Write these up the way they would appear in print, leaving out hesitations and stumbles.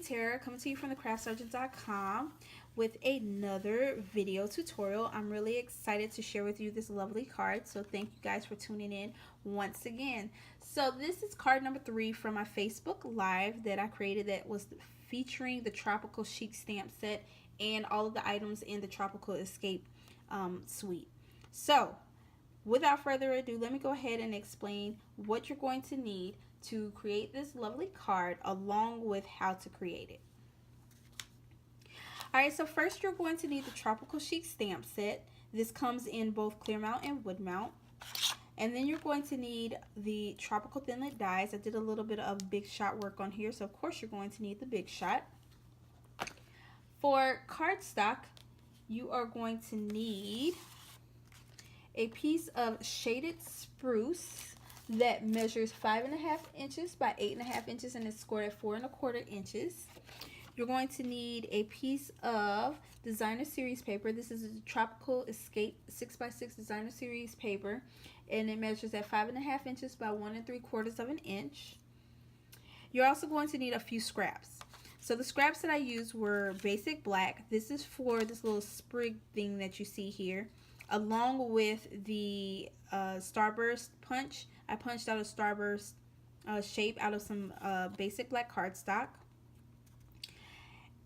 Tara, coming to you from thecraftsurgent.com with another video tutorial. I'm really excited to share with you this lovely card, so thank you guys for tuning in once again. So this is card number 3 from my Facebook Live that I created that was featuring the Tropical Chic stamp set and all of the items in the Tropical Escape suite. So without further ado, let me go ahead and explain what you're going to need to create this lovely card along with how to create it. Alright, so first you're going to need the Tropical Chic stamp set. This comes in both clear mount and wood mount. And then you're going to need the Tropical Thinlit dies. I did a little bit of big shot work on here, so of course you're going to need the big shot. For cardstock, you are going to need a piece of shaded spruce that measures 5.5 inches by 8.5 inches and is scored at 4 1/4 inches. You're going to need a piece of designer series paper. This is a Tropical Escape 6x6 designer series paper, and it measures at 5.5 inches by 1 3/4 inch. You're also going to need a few scraps. So the scraps that I used were basic black. This is for this little sprig thing that you see here, along with the starburst punch. I punched out a starburst shape out of some basic black cardstock.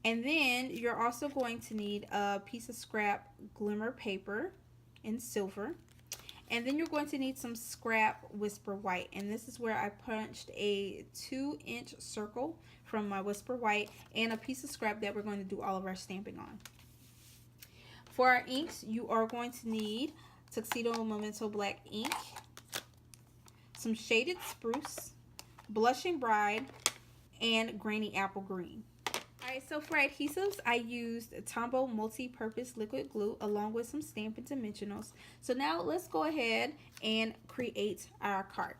And then you're also going to need a piece of scrap glimmer paper in silver. And then you're going to need some scrap Whisper White. And this is where I punched a 2-inch circle from my Whisper White and a piece of scrap that we're going to do all of our stamping on. For our inks, you are going to need Tuxedo Memento Black ink, some shaded spruce, blushing bride, and grainy apple green. Alright, so for adhesives, I used Tombow multi-purpose liquid glue along with some Stampin' Dimensionals. So now let's go ahead and create our card.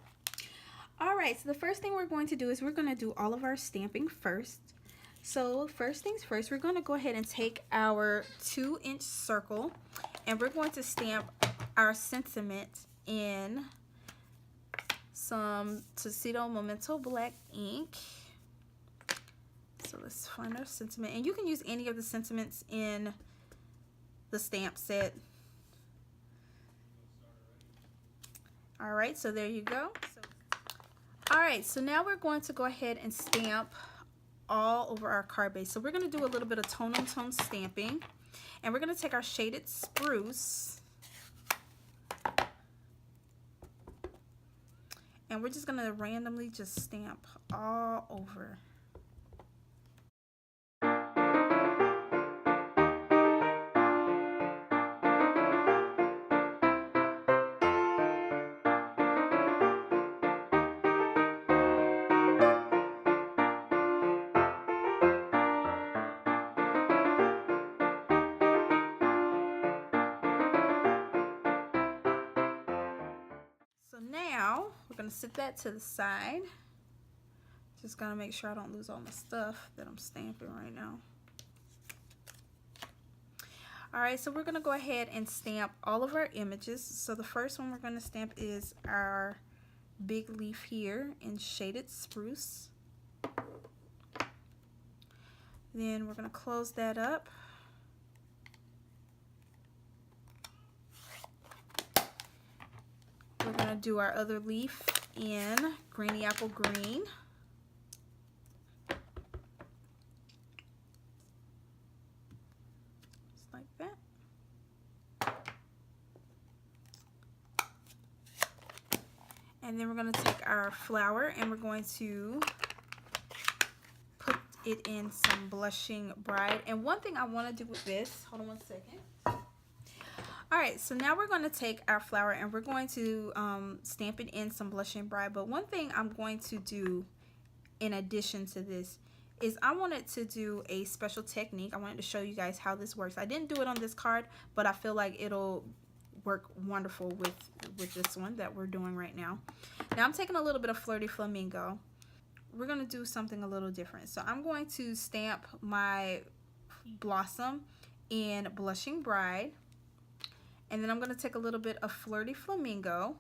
Alright, so the first thing we're going to do is we're going to do all of our stamping first. So first things first, we're going to go ahead and take our 2-inch circle and we're going to stamp our sentiment in some Tuxedo Memento Black ink. So let's find our sentiment, and you can use any of the sentiments in the stamp set. Alright, so there you go. Alright, so now we're going to go ahead and stamp all over our card base. So we're going to do a little bit of tone-on-tone stamping, and we're going to take our shaded spruce and we're just going to randomly just stamp all over. So now we're going to set that to the side. Just got to make sure I don't lose all my stuff that I'm stamping right now. Alright, so we're going to go ahead and stamp all of our images. So the first one we're going to stamp is our big leaf here in shaded spruce. Then we're going to close that up. We're going to do our other leaf in grainy apple green. Just like that. And then we're going to take our flower and we're going to put it in some blushing bride. And one thing I want to do with this, hold on one second. Alright, so now we're going to take our flower and we're going to stamp it in some blushing bride. But one thing I'm going to do in addition to this is I wanted to do a special technique. I wanted to show you guys how this works. I didn't do it on this card, but I feel like it'll work wonderful with this one that we're doing right now. Now I'm taking a little bit of Flirty Flamingo. We're going to do something a little different. So I'm going to stamp my blossom in Blushing Bride. And then I'm going to take a little bit of Flirty Flamingo.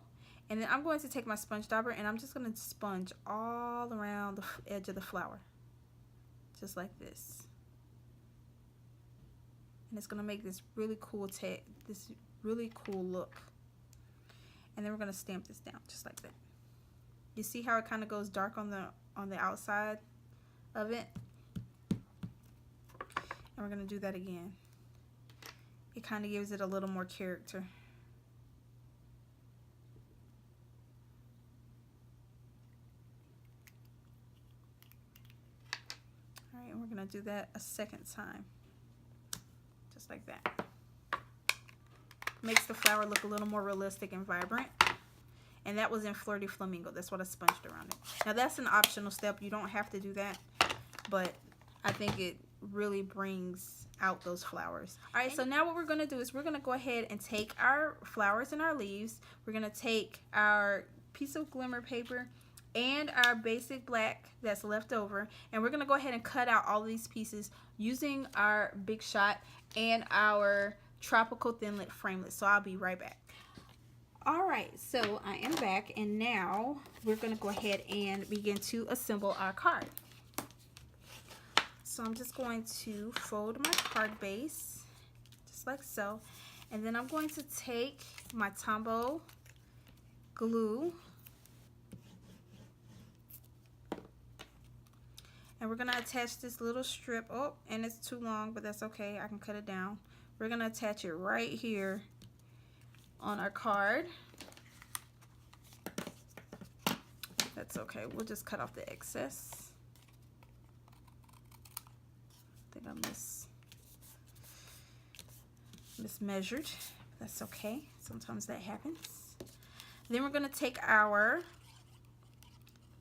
And then I'm going to take my sponge dauber and I'm just going to sponge all around the edge of the flower. just like this. And it's gonna make this really cool look. And then we're gonna stamp this down just like that. You see how it kind of goes dark on the outside of it? And we're gonna do that again. It kind of gives it a little more character. All right, and we're gonna do that a second time. Just like that. Makes the flower look a little more realistic and vibrant. And that was in Flirty Flamingo. That's what I sponged around it. Now that's an optional step. You don't have to do that, but I think it really brings out those flowers. All right, so now what we're gonna do is we're gonna go ahead and take our flowers and our leaves. We're gonna take our piece of glimmer paper and our basic black that's left over, and we're gonna go ahead and cut out all these pieces using our Big Shot and our Tropical Thin Lit Framelit. So I'll be right back. All right, so I am back, and now we're gonna go ahead and begin to assemble our card. So I'm just going to fold my card base, just like so, and then I'm going to take my Tombow glue, and we're gonna attach this little strip. Oh, and it's too long, but that's okay, I can cut it down. We're gonna attach it right here on our card. That's okay, we'll just cut off the excess. I think I mismeasured. That's okay, sometimes that happens. Then we're gonna take our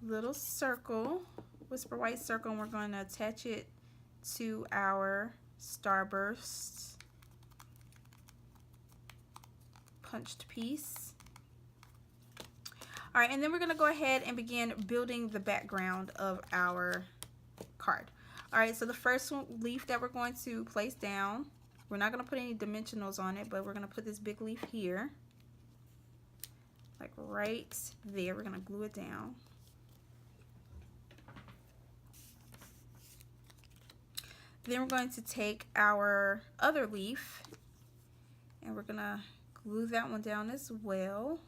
little circle, Whisper White circle, and we're going to attach it to our Starburst punched piece. All right, and then we're going to go ahead and begin building the background of our card. All right, so the first leaf that we're going to place down, we're not going to put any dimensionals on it, but we're going to put this big leaf here, like right there. We're going to glue it down. Then we're going to take our other leaf and we're going to glue that one down as well.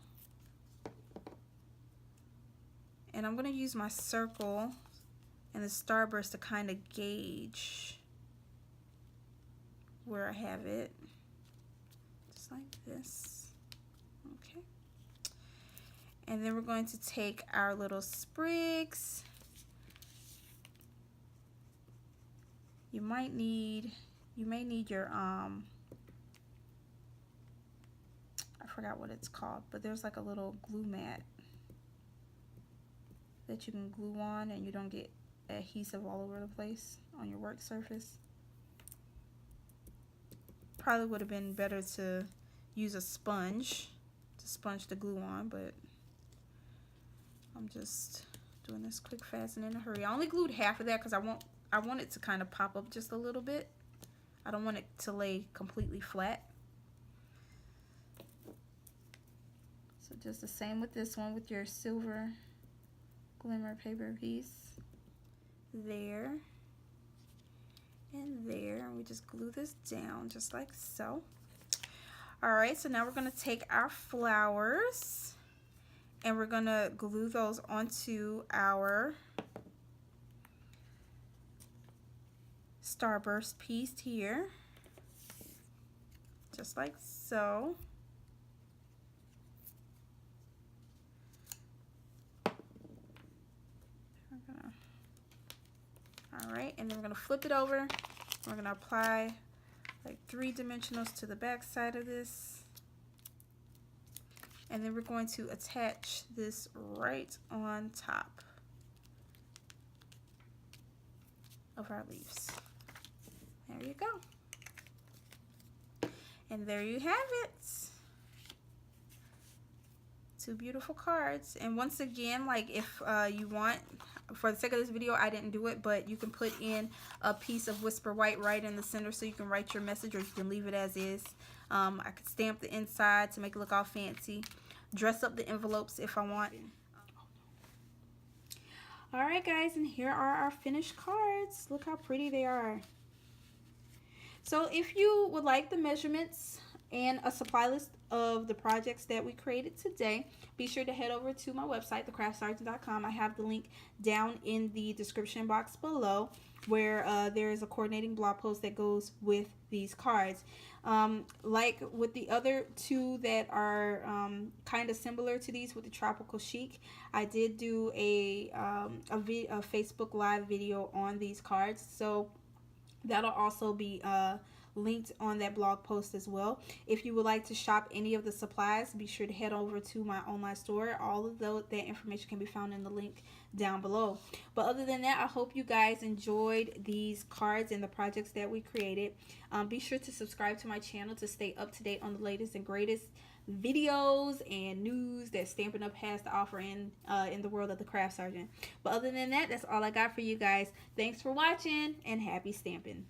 And I'm going to use my circle and the Starburst to kind of gauge where I have it. Just like this. Okay. And then we're going to take our little sprigs. You may need your I forgot what it's called, but there's like a little glue mat that you can glue on and you don't get adhesive all over the place on your work surface. Probably would have been better to use a sponge to sponge the glue on, but I'm just doing this quick, fast, and in a hurry. I only glued half of that because I want it to kind of pop up just a little bit. I don't want it to lay completely flat. So just the same with this one, with your silver glimmer paper piece. There and there. And we just glue this down just like so. Alright, so now we're going to take our flowers and we're going to glue those onto our Starburst piece here, just like so. All right, and then we're gonna flip it over. We're gonna apply like 3 dimensionals to the back side of this, and then we're going to attach this right on top of our leaves. There you go. And there you have it. 2 beautiful cards. And once again, like if you want, for the sake of this video, I didn't do it, but you can put in a piece of Whisper White right in the center so you can write your message, or you can leave it as is. I could stamp the inside to make it look all fancy. Dress up the envelopes if I want. Alright guys, and here are our finished cards. Look how pretty they are. So if you would like the measurements and a supply list of the projects that we created today, be sure to head over to my website, thecraftsergeant.com. I have the link down in the description box below, where there is a coordinating blog post that goes with these cards. Like with the other two that are kind of similar to these with the Tropical Chic, I did do a Facebook Live video on these cards, so that'll also be linked on that blog post as well. If you would like to shop any of the supplies, be sure to head over to my online store. All of that information can be found in the link down below. But other than that, I hope you guys enjoyed these cards and the projects that we created. Be sure to subscribe to my channel to stay up to date on the latest and greatest videos and news that Stampin' Up! Has to offer in the world of the Craft Sergeant. But other than that, that's all I got for you guys. Thanks for watching and happy stamping.